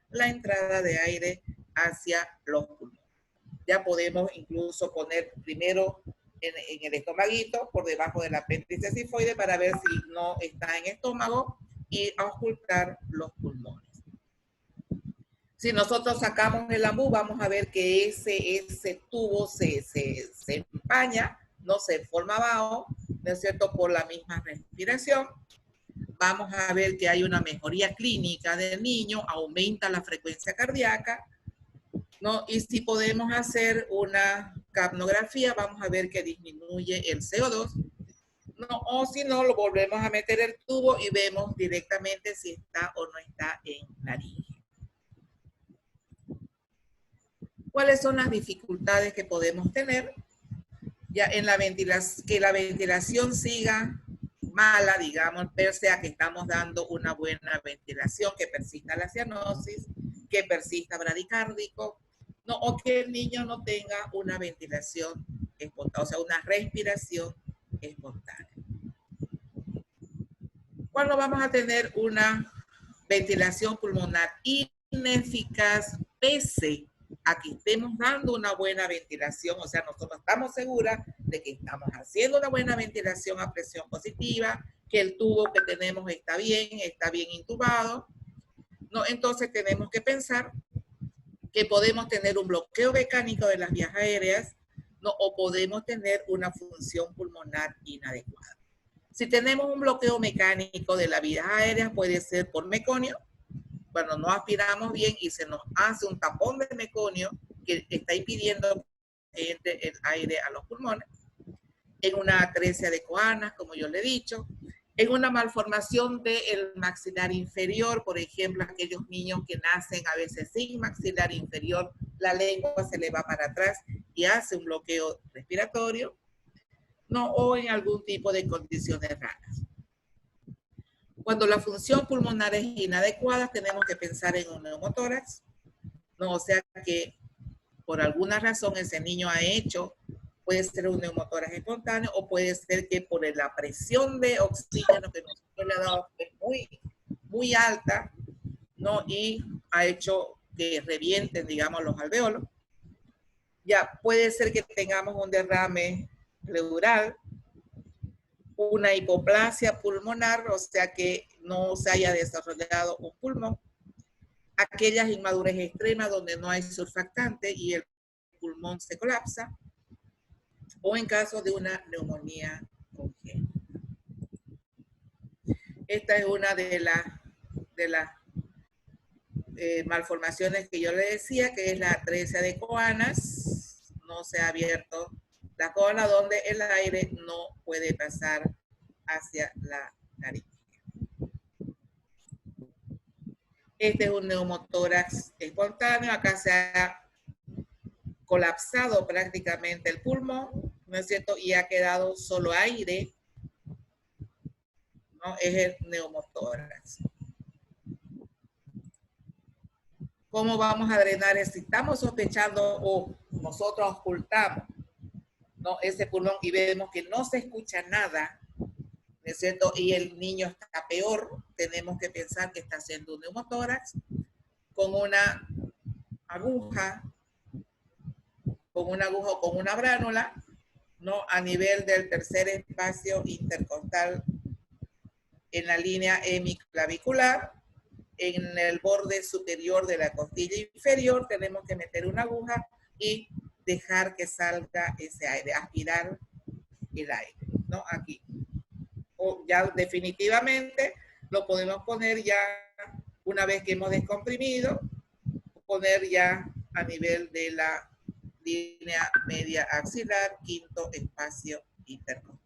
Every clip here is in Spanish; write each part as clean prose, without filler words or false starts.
la entrada de aire hacia los pulmones. Ya podemos incluso poner primero en el estomaguito, por debajo del apéndice cifoide, para ver si no está en estómago y auscultar los pulmones. Si nosotros sacamos el ambú, vamos a ver que ese tubo se empaña, no se forma abajo, ¿no es cierto?, por la misma respiración. Vamos a ver que hay una mejoría clínica del niño, aumenta la frecuencia cardíaca, ¿no? Y si podemos hacer una capnografía, vamos a ver que disminuye el CO2, ¿no? O si no, lo volvemos a meter el tubo y vemos directamente si está o no está en laringe. ¿Cuáles son las dificultades que podemos tener? Ya en la ventilación, que la ventilación siga mala, digamos, pese a que estamos dando una buena ventilación, que persista la cianosis, que persista bradicárdico, no, o que el niño no tenga una ventilación espontánea, o sea, una respiración espontánea. ¿Cuándo vamos a tener una ventilación pulmonar ineficaz pese a que estemos dando una buena ventilación? O sea, nosotros estamos seguras de que estamos haciendo una buena ventilación a presión positiva, que el tubo que tenemos está bien intubado, ¿no? Entonces tenemos que pensar que podemos tener un bloqueo mecánico de las vías aéreas, ¿no? O podemos tener una función pulmonar inadecuada. Si tenemos un bloqueo mecánico de las vías aéreas, puede ser por meconio, cuando no aspiramos bien y se nos hace un tapón de meconio que está impidiendo que entre el aire a los pulmones, en una atresia de Coanas, como yo le he dicho, en una malformación del maxilar inferior, por ejemplo, aquellos niños que nacen a veces sin maxilar inferior, la lengua se le va para atrás y hace un bloqueo respiratorio, ¿no? O en algún tipo de condiciones raras. Cuando la función pulmonar es inadecuada, tenemos que pensar en un neumotórax, ¿no? O sea que por alguna razón ese niño ha hecho, puede ser un neumotórax espontáneo o puede ser que por la presión de oxígeno que nosotros le damos es muy alta, ¿no? Y ha hecho que revienten, digamos, los alveolos. Ya puede ser que tengamos un derrame pleural, una hipoplasia pulmonar, o sea que no se haya desarrollado un pulmón, aquellas inmadurez extremas donde no hay surfactante y el pulmón se colapsa, o en caso de una neumonía congénita. Esta es una de las malformaciones que yo le decía, que es la atresia de Coanas. No se ha abierto la cola donde el aire no puede pasar hacia la nariz. Este es un neumotórax espontáneo. Acá se ha colapsado prácticamente el pulmón, ¿no es cierto? Y ha quedado solo aire, ¿no? Es el neumotórax. ¿Cómo vamos a drenar? Si estamos sospechando o nosotros ocultamos, ¿no?, ese pulmón y vemos que no se escucha nada, ¿no es cierto? Y el niño está peor, tenemos que pensar que está haciendo un neumotórax con una aguja o con una bránula, ¿no?, a nivel del tercer espacio intercostal en la línea hemiclavicular. En el borde superior de la costilla inferior tenemos que meter una aguja y dejar que salga ese aire, aspirar el aire, ¿no? Aquí. O ya definitivamente lo podemos poner ya, una vez que hemos descomprimido, poner ya a nivel de la línea media axilar, quinto espacio intercostal.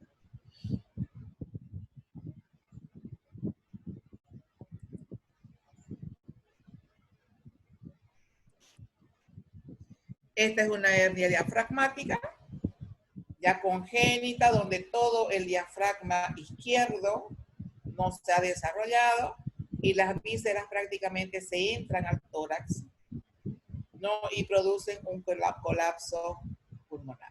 Esta es una hernia diafragmática, ya congénita, donde todo el diafragma izquierdo no se ha desarrollado y las vísceras prácticamente se entran al tórax, ¿no?, y producen un colapso pulmonar.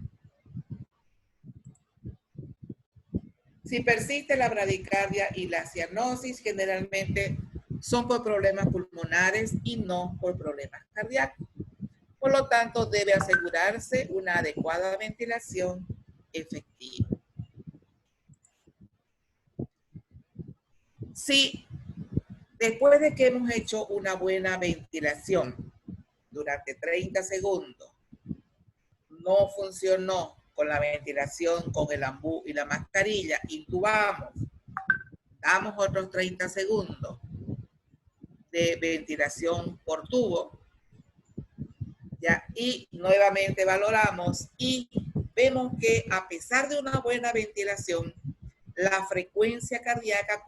Si persiste la bradicardia y la cianosis, generalmente son por problemas pulmonares y no por problemas cardíacos. Por lo tanto, debe asegurarse una adecuada ventilación efectiva. Si después de que hemos hecho una buena ventilación durante 30 segundos, no funcionó con la ventilación, con el ambú y la mascarilla, intubamos, damos otros 30 segundos de ventilación por tubo, ¿ya? Y nuevamente valoramos y vemos que a pesar de una buena ventilación, la frecuencia cardíaca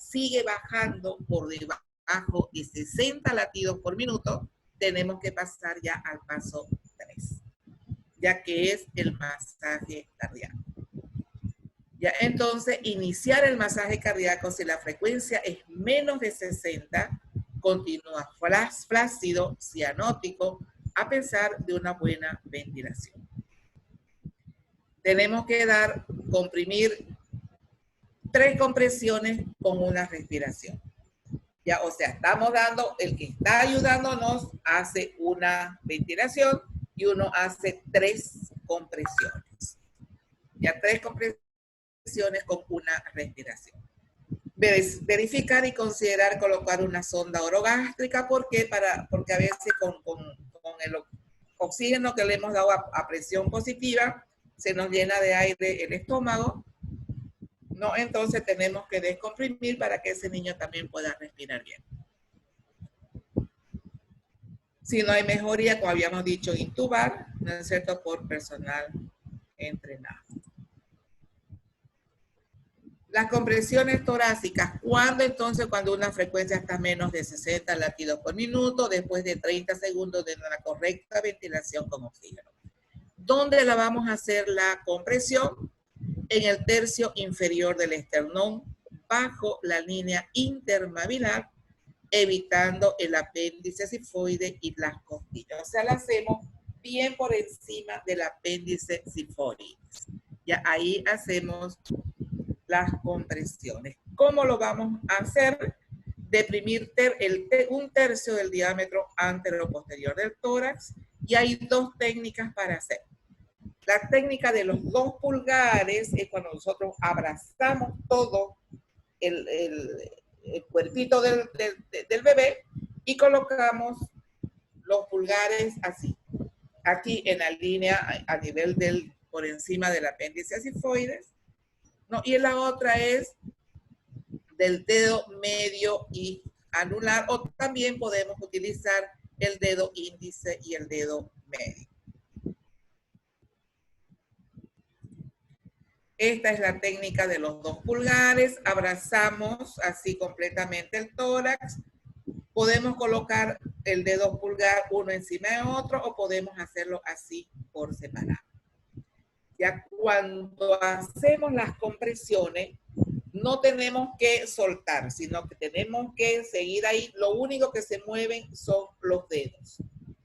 sigue bajando por debajo de 60 latidos por minuto, tenemos que pasar ya al paso 3, ya que es el masaje cardíaco. Ya, entonces, iniciar el masaje cardíaco si la frecuencia es menos de 60, continúa flácido, cianótico, a pesar de una buena ventilación. Tenemos que comprimir 3 compresiones con una respiración. Ya, o sea, estamos dando, el que está ayudándonos hace una ventilación y uno hace 3 compresiones. Ya, 3 compresiones con una respiración. Verificar y considerar colocar una sonda orogástrica. ¿Por qué? Porque a veces con el oxígeno que le hemos dado a presión positiva, se nos llena de aire el estómago, ¿no? Entonces tenemos que descomprimir para que ese niño también pueda respirar bien. Si no hay mejoría, como habíamos dicho, intubar, ¿no es cierto?, por personal entrenado. Las compresiones torácicas, ¿cuándo entonces? Cuando una frecuencia está menos de 60 latidos por minuto, después de 30 segundos de una correcta ventilación con oxígeno. ¿Dónde la vamos a hacer la compresión? En el tercio inferior del esternón, bajo la línea intermabilar, evitando el apéndice sifoide y las costillas. O sea, la hacemos bien por encima del apéndice sifoide. Ya ahí hacemos las compresiones. ¿Cómo lo vamos a hacer? Deprimir un tercio del diámetro antero-posterior del tórax, y hay 2 técnicas para hacer. La técnica de los 2 pulgares es cuando nosotros abrazamos todo el cuerpito del bebé y colocamos los pulgares así, aquí en la línea a nivel por encima del apéndice sifoides, ¿no? Y la otra es del dedo medio y anular, o también podemos utilizar el dedo índice y el dedo medio. Esta es la técnica de los 2 pulgares. Abrazamos así completamente el tórax. Podemos colocar el dedo pulgar uno encima de otro, o podemos hacerlo así por separado. Ya cuando hacemos las compresiones, no tenemos que soltar, sino que tenemos que seguir ahí. Lo único que se mueven son los dedos,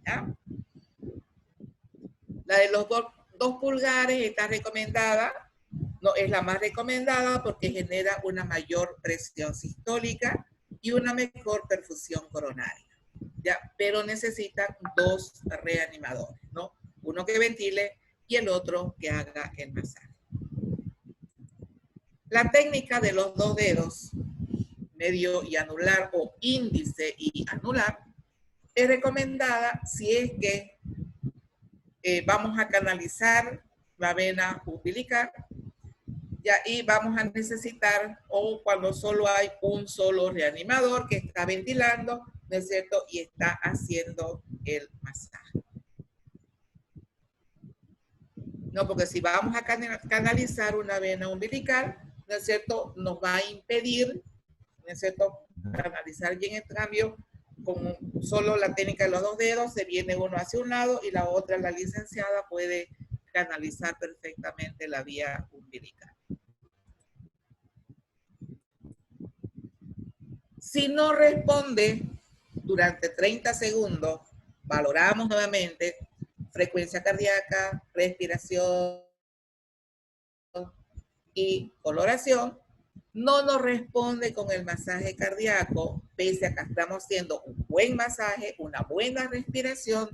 ¿ya? La de los 2 pulgares está recomendada. No es la más recomendada porque genera una mayor presión sistólica y una mejor perfusión coronaria, ¿ya? Pero necesitan 2 reanimadores, ¿no? Uno que ventile y el otro que haga el masaje. La técnica de los 2 dedos, medio y anular, o índice y anular, es recomendada si es que vamos a canalizar la vena umbilical, ya, y vamos a necesitar, o cuando solo hay un solo reanimador que está ventilando, ¿no es cierto?, y está haciendo el masaje. No, porque si vamos a canalizar una vena umbilical, ¿no es cierto?, nos va a impedir, ¿no es cierto?, canalizar bien. En cambio, con solo la técnica de los 2 dedos, se viene uno hacia un lado y la otra, la licenciada, puede canalizar perfectamente la vía umbilical. Si no responde durante 30 segundos, valoramos nuevamente frecuencia cardíaca, respiración y coloración. no nos responde con el masaje cardíaco, pese a que estamos haciendo un buen masaje, una buena respiración,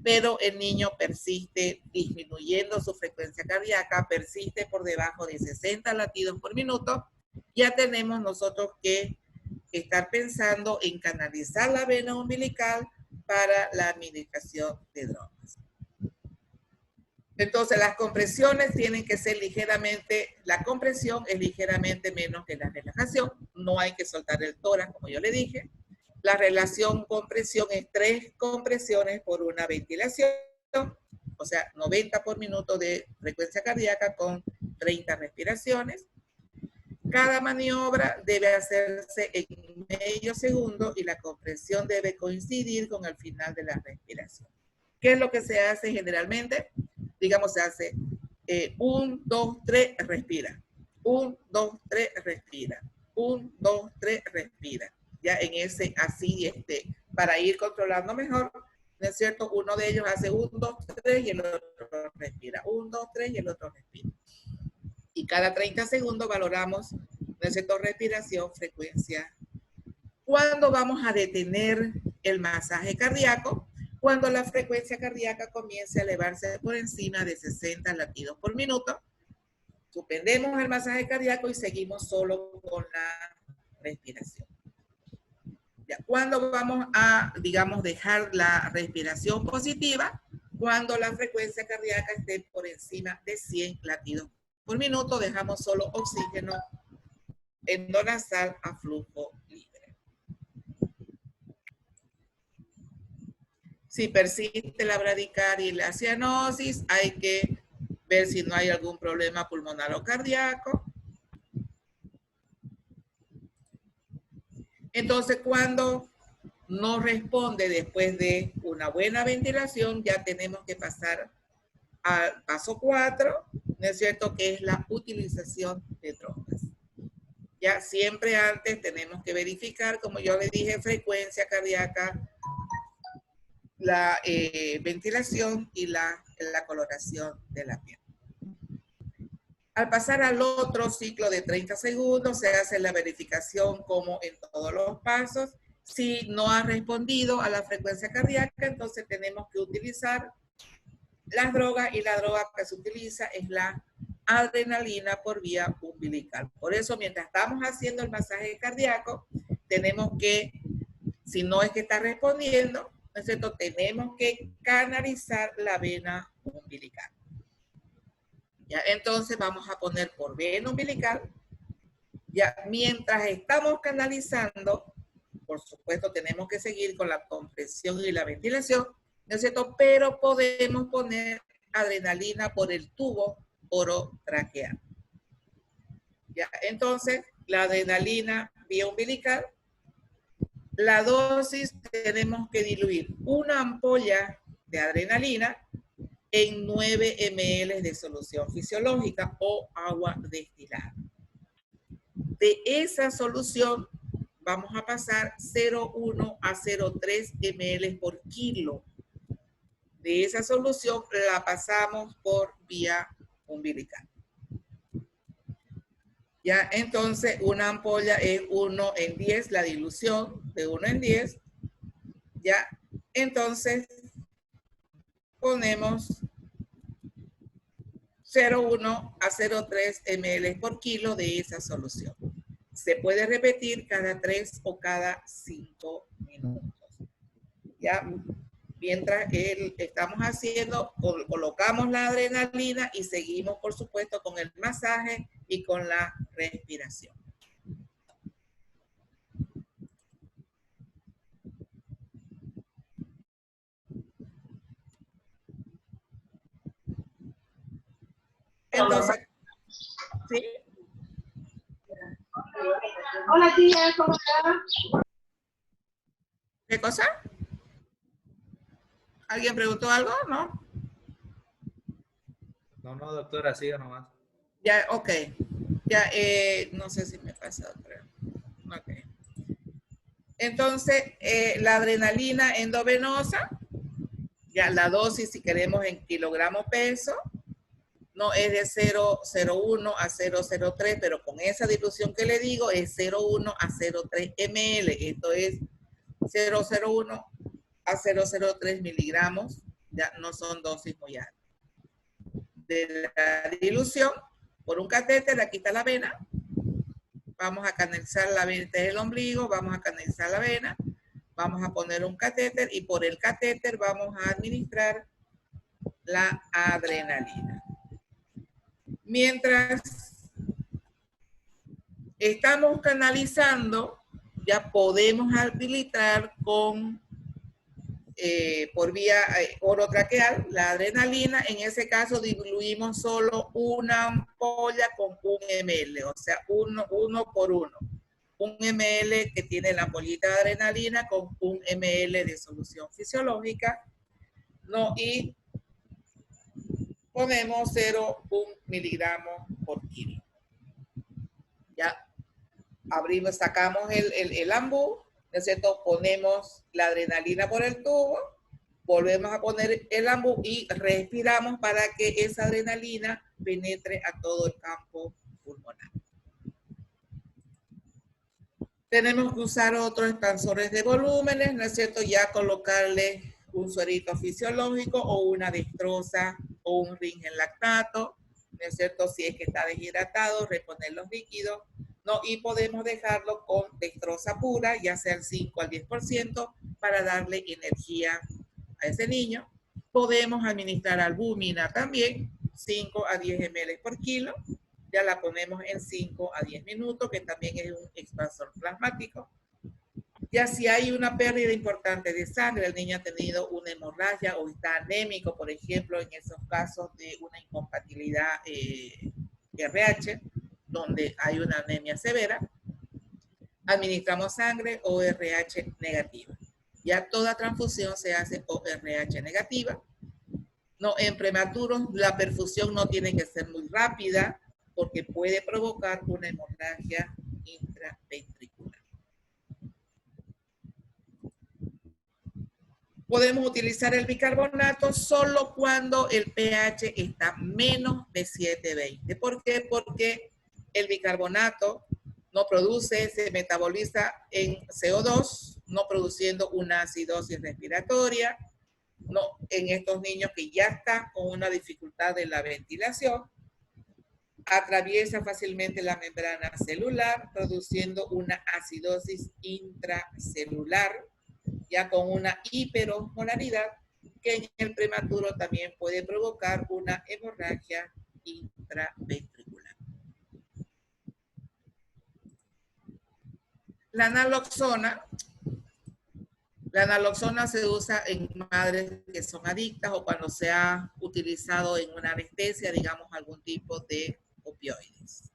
pero el niño persiste disminuyendo su frecuencia cardíaca, persiste por debajo de 60 latidos por minuto, ya tenemos nosotros que estar pensando en canalizar la vena umbilical para la administración de drogas. Entonces, las compresiones tienen que ser ligeramente, la compresión es ligeramente menos que la relajación. No hay que soltar el tórax, como yo le dije. La relación compresión es 3 compresiones por una ventilación, o sea, 90 por minuto de frecuencia cardíaca con 30 respiraciones. Cada maniobra debe hacerse en medio segundo y la compresión debe coincidir con el final de la respiración. ¿Qué es lo que se hace generalmente? Digamos, se hace 1, 2, 3, respira. 1, 2, 3, respira. 1, 2, 3, respira. Ya en ese así, para ir controlando mejor, ¿no es cierto? Uno de ellos hace 1, 2, 3 y el otro respira. 1, 2, 3 y el otro respira. Y cada 30 segundos valoramos, ¿no es cierto? Respiración, frecuencia. ¿Cuándo vamos a detener el masaje cardíaco? Cuando la frecuencia cardíaca comience a elevarse por encima de 60 latidos por minuto. Suspendemos el masaje cardíaco y seguimos solo con la respiración. Ya, ¿cuándo vamos a, digamos, dejar la respiración positiva? Cuando la frecuencia cardíaca esté por encima de 100 latidos por minuto, dejamos solo oxígeno endonasal a flujo libre. Si persiste la bradicardia y la cianosis, hay que ver si no hay algún problema pulmonar o cardíaco. Entonces, cuando no responde después de una buena ventilación, ya tenemos que pasar al paso 4, ¿no es cierto? Que es la utilización de drogas. Ya siempre antes tenemos que verificar, como yo le dije, frecuencia cardíaca, la ventilación y la coloración de la piel. Al pasar al otro ciclo de 30 segundos, se hace la verificación como en todos los pasos. Si no ha respondido a la frecuencia cardíaca, entonces tenemos que utilizar las drogas, y la droga que se utiliza es la adrenalina por vía umbilical. Por eso, mientras estamos haciendo el masaje cardíaco, tenemos que, si no es que está respondiendo, ¿no es cierto?, tenemos que canalizar la vena umbilical. Ya, entonces vamos a poner por vena umbilical. Ya, mientras estamos canalizando, por supuesto tenemos que seguir con la compresión y la ventilación, ¿no es cierto? Pero podemos poner adrenalina por el tubo orotraqueal. Ya, entonces la adrenalina vía umbilical, la dosis tenemos que diluir una ampolla de adrenalina en 9 ml de solución fisiológica o agua destilada. De esa solución vamos a pasar 0,1 a 0,3 ml por kilo. De esa solución la pasamos por vía umbilical. Ya, entonces una ampolla es 1 en 10, la dilución de 1 en 10. Ya, entonces ponemos 0,1 a 0,3 ml por kilo de esa solución. Se puede repetir cada 3 o cada 5 minutos. Ya, mientras estamos haciendo, colocamos la adrenalina y seguimos, por supuesto, con el masaje y con la respiración. Entonces, ¿sí? Hola tía, ¿cómo estás? ¿Qué cosa? ¿Alguien preguntó algo? ¿No? No, doctora, siga nomás. Ya, ok. Ya, no sé si me pasa otra. Ok. Entonces, la adrenalina endovenosa, ya la dosis si queremos en kilogramos peso, no es de 0,01 a 0,03, pero con esa dilución que le digo es 0,1 a 0,3 ml. Esto es 0,01 a 0,03 miligramos. Ya no son dosis muy altas. De la dilución por un catéter, aquí está la vena. Vamos a canalizar la vena, este es el ombligo, vamos a canalizar la vena, vamos a poner un catéter y por el catéter vamos a administrar la adrenalina. Mientras estamos canalizando, ya podemos habilitar con por vía orotraqueal la adrenalina. En ese caso diluimos solo una ampolla con 1 ml, o sea, uno por uno. 1 ml que tiene la ampollita de adrenalina con 1 ml de solución fisiológica, ¿no? Y ponemos 0,1 miligramos por kilo. Ya abrimos, sacamos el ambú, ¿no es cierto? Ponemos la adrenalina por el tubo, volvemos a poner el ambú y respiramos para que esa adrenalina penetre a todo el campo pulmonar. Tenemos que usar otros expansores de volúmenes, ¿no es cierto? Ya colocarle un suerito fisiológico o una dextrosa o un ring en lactato, ¿no es cierto? Si es que está deshidratado, reponer los líquidos, ¿no? Y podemos dejarlo con dextrosa pura, ya sea el 5 al 10%, para darle energía a ese niño. Podemos administrar albúmina también, 5 a 10 ml por kilo. Ya la ponemos en 5 a 10 minutos, que también es un expansor plasmático. Ya si hay una pérdida importante de sangre, el niño ha tenido una hemorragia o está anémico, por ejemplo, en esos casos de una incompatibilidad RH, donde hay una anemia severa, administramos sangre ORH negativa. Ya toda transfusión se hace ORH negativa. No, en prematuros la perfusión no tiene que ser muy rápida porque puede provocar una hemorragia intraventricular. Podemos utilizar el bicarbonato solo cuando el pH está menos de 720. ¿Por qué? Porque el bicarbonato no produce, se metaboliza en CO2, no produciendo una acidosis respiratoria, no, en estos niños que ya están con una dificultad de la ventilación, atraviesa fácilmente la membrana celular, produciendo una acidosis intracelular, ya con una hiperosmolaridad, que en el prematuro también puede provocar una hemorragia intraventricular. La naloxona se usa en madres que son adictas o cuando se ha utilizado en una anestesia, digamos, algún tipo de opioides.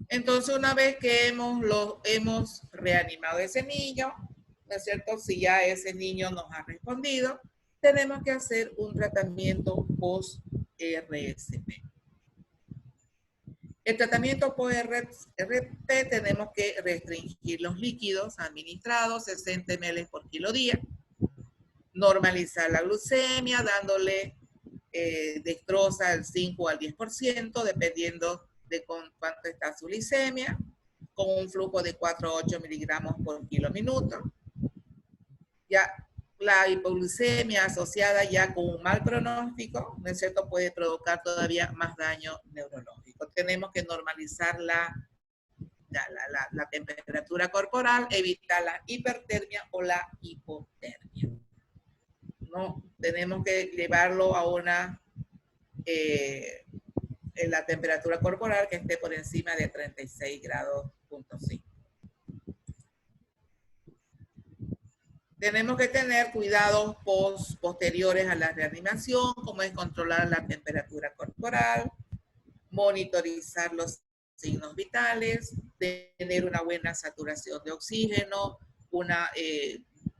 Entonces, una vez que hemos reanimado a ese niño, ¿no es cierto? Si ya ese niño nos ha respondido, tenemos que hacer un tratamiento post-RSP. El tratamiento post-RSP tenemos que restringir los líquidos administrados, 60 ml por kilo día, normalizar la glucemia, dándole dextrosa al 5 al 10%, dependiendo de cuánto está su glicemia, con un flujo de 4 a 8 miligramos por kilo minuto. Ya la hipoglucemia asociada ya con un mal pronóstico, ¿no es cierto?, puede provocar todavía más daño neurológico. Tenemos que normalizar la temperatura corporal, evitar la hipertermia o la hipotermia. No, tenemos que llevarlo a una en la temperatura corporal que esté por encima de 36 grados punto 5. Tenemos que tener cuidados posteriores a la reanimación, como es controlar la temperatura corporal, monitorizar los signos vitales, tener una buena saturación de oxígeno,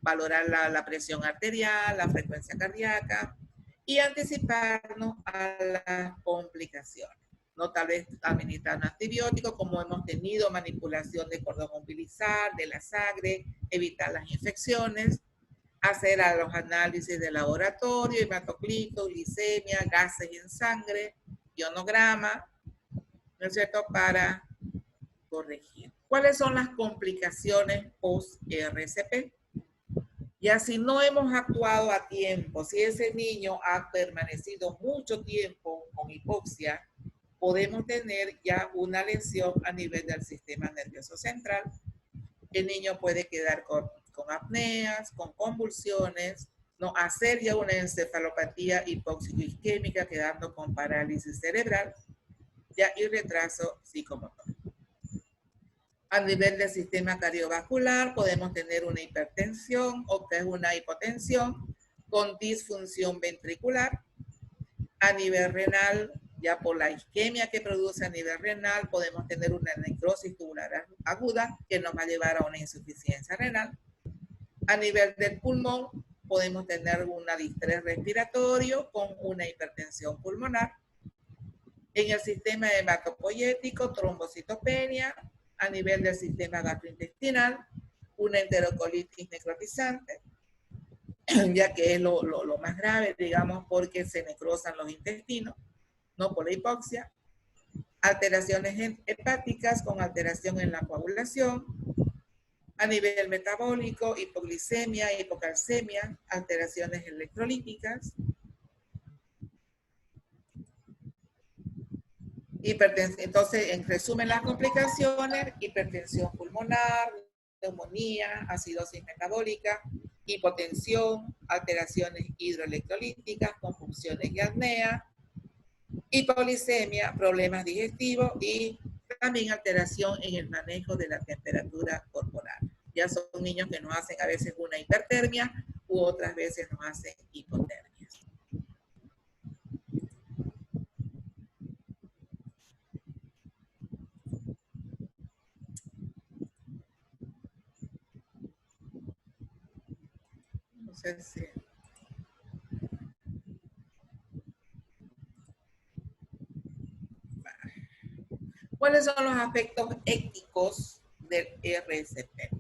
valorar la presión arterial, la frecuencia cardíaca y anticiparnos a las complicaciones. No tal vez administrar un antibiótico, como hemos tenido manipulación de cordón umbilical, de la sangre, evitar las infecciones, hacer a los análisis de laboratorio, hematoclito, glicemia, gases en sangre, ionograma, ¿no es cierto?, para corregir. ¿Cuáles son las complicaciones post-RCP? Ya si no hemos actuado a tiempo, si ese niño ha permanecido mucho tiempo con hipoxia, podemos tener ya una lesión a nivel del sistema nervioso central. El niño puede quedar con apneas, con convulsiones, no hacer ya una encefalopatía hipóxico-isquémica, quedando con parálisis cerebral ya, y retraso psicomotor. A nivel del sistema cardiovascular podemos tener una hipertensión o que es una hipotensión con disfunción ventricular. A nivel renal, ya por la isquemia que produce a nivel renal, podemos tener una necrosis tubular aguda que nos va a llevar a una insuficiencia renal. A nivel del pulmón, podemos tener una distrés respiratorio con una hipertensión pulmonar. En el sistema hematopoyético, trombocitopenia. A nivel del sistema gastrointestinal, una enterocolitis necrotizante, ya que es lo más grave, digamos, porque se necrosan los intestinos, no por la hipoxia. Alteraciones hepáticas con alteración en la coagulación. A nivel metabólico, hipoglicemia, hipocalcemia, alteraciones electrolíticas. Hipertensión. Entonces, en resumen, las complicaciones: hipertensión pulmonar, neumonía, acidosis metabólica, hipotensión, alteraciones hidroelectrolíticas, confusiones y apnea, hipoglicemia, problemas digestivos y también alteración en el manejo de la temperatura corporal. Ya son niños que nos hacen a veces una hipertermia u otras veces nos hacen hipotermia. No sé si... ¿Cuáles son los aspectos éticos del RCP?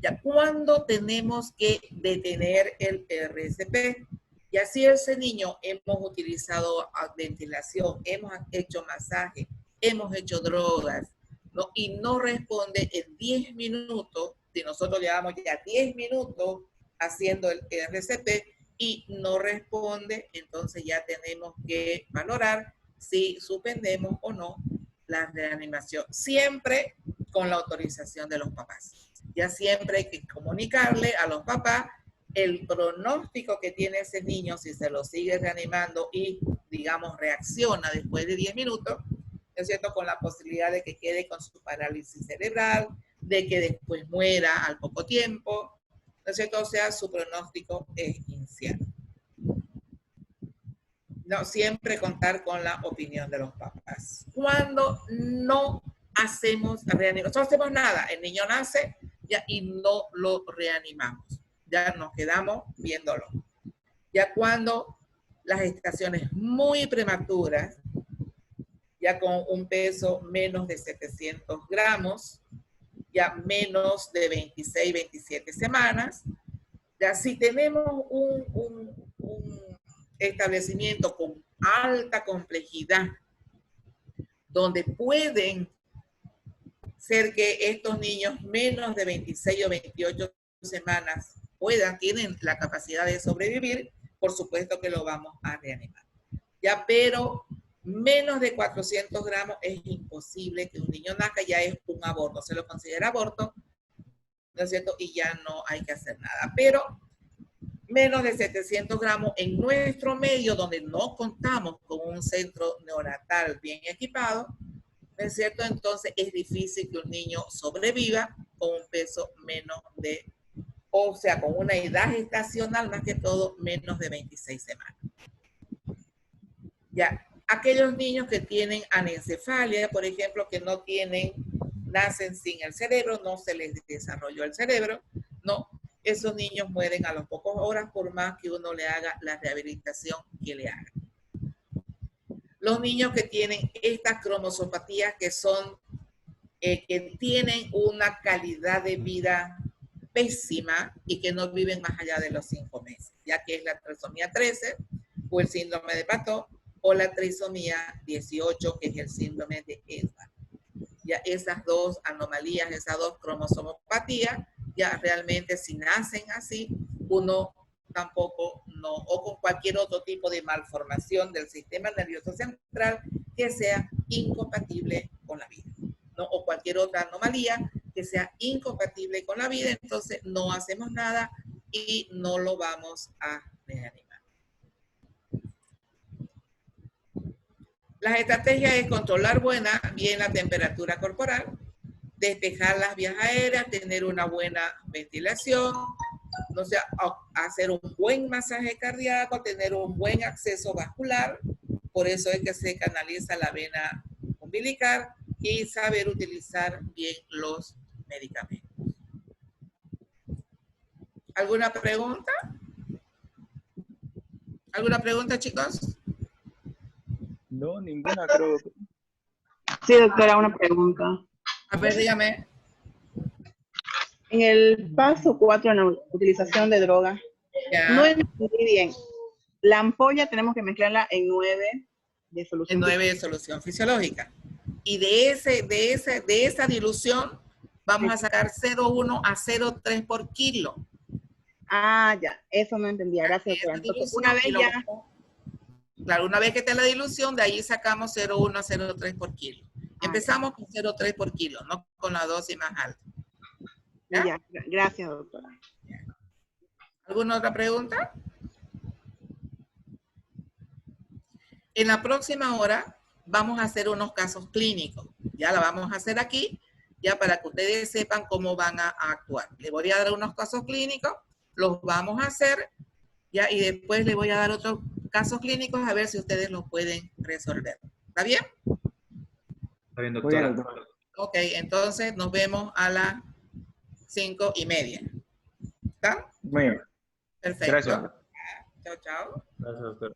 Ya, ¿cuándo tenemos que detener el RCP? Ya si ese niño hemos utilizado ventilación, hemos hecho masaje, hemos hecho drogas, ¿no?, y no responde en 10 minutos, si nosotros llevamos ya 10 minutos haciendo el RCP y no responde, entonces ya tenemos que valorar si suspendemos o no la reanimación, siempre con la autorización de los papás. Ya siempre hay que comunicarle a los papás el pronóstico que tiene ese niño si se lo sigue reanimando y, digamos, reacciona después de 10 minutos, ¿no es cierto?, con la posibilidad de que quede con su parálisis cerebral, de que después muera al poco tiempo, ¿no es cierto? O sea, su pronóstico es incierto. No, siempre contar con la opinión de los papás. Cuando no hacemos reanimación, no hacemos nada, el niño nace ya, y no lo reanimamos, ya nos quedamos viéndolo. Ya cuando las gestaciones muy prematuras, ya con un peso menos de 700 gramos, ya menos de 26, 27 semanas, ya si tenemos un establecimiento con alta complejidad, donde pueden ser que estos niños menos de 26 o 28 semanas tienen la capacidad de sobrevivir, por supuesto que lo vamos a reanimar. Ya, pero menos de 400 gramos es imposible que un niño nazca, ya es un aborto, se lo considera aborto, ¿no es cierto? Y ya no hay que hacer nada. Pero menos de 700 gramos en nuestro medio, donde no contamos con un centro neonatal bien equipado, ¿no es cierto? Entonces es difícil que un niño sobreviva con un peso menos de, o sea, con una edad gestacional, más que todo, menos de 26 semanas. Ya, aquellos niños que tienen anencefalia, por ejemplo, que no tienen, nacen sin el cerebro, no se les desarrolló el cerebro, no, esos niños mueren a las pocas horas por más que uno le haga la rehabilitación que le haga. Los niños que tienen estas cromosopatías que son, que tienen una calidad de vida pésima y que no viven más allá de los 5 meses, ya que es la trisomía 13 o el síndrome de Patot o la trisomía 18, que es el síndrome de Edwards. Ya esas dos anomalías, esas dos cromosomopatías, ya realmente si nacen así, uno tampoco no, o con cualquier otro tipo de malformación del sistema nervioso central que sea incompatible con la vida, ¿no? O cualquier otra anomalía que sea incompatible con la vida, entonces no hacemos nada y no lo vamos a reanimar. Las estrategias es controlar bien la temperatura corporal, despejar las vías aéreas, tener una buena ventilación, o sea, hacer un buen masaje cardíaco, tener un buen acceso vascular, por eso es que se canaliza la vena umbilical y saber utilizar bien los medicamentos. ¿Alguna pregunta? ¿Alguna pregunta, chicos? No, ninguna, creo. Sí, doctora, una pregunta. A ver, dígame. En el paso 4 en la utilización de drogas, Ya. no entendí bien. La ampolla tenemos que mezclarla en 9 de solución. En 9 de solución fisiológica. Y de esa dilución vamos a sacar 0,1 a 0,3 por kilo. Ah, ya, eso no entendía. Gracias, doctora. Entonces, una vez ya. Claro, una vez que está la dilución, de ahí sacamos 0,1 a 0,3 por kilo. Empezamos con 0,3 por kilo, no con la dosis más alta. ¿Ya? Ya, gracias, doctora. ¿Alguna otra pregunta? En la próxima hora vamos a hacer unos casos clínicos. Ya la vamos a hacer aquí, ya para que ustedes sepan cómo van a actuar. Les voy a dar unos casos clínicos, los vamos a hacer, ya, y después les voy a dar otros casos clínicos a ver si ustedes los pueden resolver. ¿Está bien? Está bien, doctora. Ok, entonces nos vemos a las 5:30. ¿Está? Muy bien. Perfecto. Gracias. Chao, chao. Gracias, doctora.